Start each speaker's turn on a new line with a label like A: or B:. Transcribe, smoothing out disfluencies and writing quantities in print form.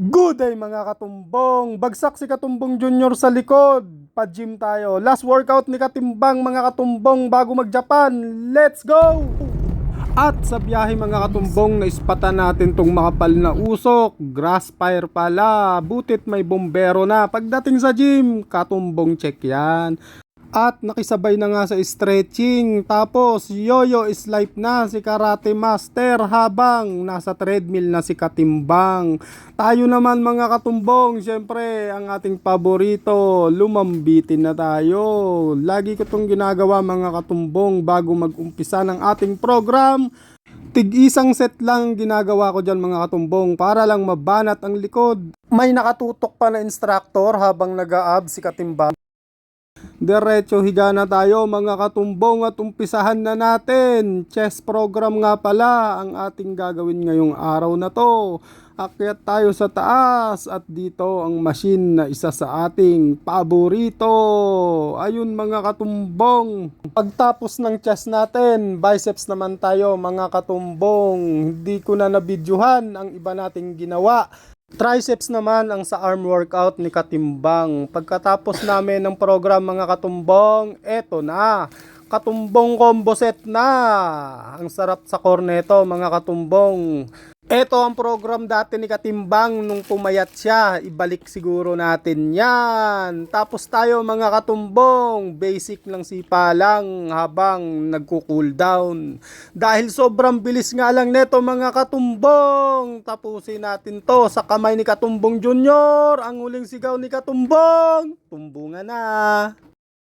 A: Good day mga katumbong! Bagsak si Katumbong Junior sa likod. Pa-gym tayo. Last workout ni Katimbang mga katumbong bago mag-Japan. Let's go! At sa biyahe mga katumbong, naispatan natin tong makapal na usok. Grass fire pala. Butit may bombero na. Pagdating sa gym, katumbong check yan. At nakisabay na nga sa stretching. Tapos yoyo is life na si Karate Master habang nasa treadmill na si Katimbang. Tayo naman mga katumbong, syempre ang ating paborito, lumambitin na tayo. Lagi ko itong ginagawa mga katumbong bago mag-umpisa ng ating program. Tig-isang set lang ginagawa ko dyan mga katumbong para lang mabanat ang likod. May nakatutok pa na instructor habang nag-a-ab si Katimbang. Diretso higa na tayo mga katumbong at umpisahan na natin. Chess program nga pala ang ating gagawin ngayong araw na to. Akyat tayo sa taas at dito ang machine na isa sa ating paborito. Ayun mga katumbong. Pagtapos ng chest natin, biceps naman tayo mga katumbong. Hindi ko na nabidyohan ang iba nating ginawa. Triceps naman ang sa arm workout ni Katimbang. Pagkatapos namin ng program mga katumbong, eto na. Katumbong combo set na. Ang sarap sa corneto mga katumbong. Eto ang program dati ni Katimbang nung pumayat siya. Ibalik siguro natin yan. Tapos tayo mga katumbong. Basic lang sipa lang habang nagko-cool down. Dahil sobrang bilis nga lang neto mga katumbong. Tapusin natin to sa kamay ni Katumbong Junior. Ang huling sigaw ni Katumbong. Tumbungan na.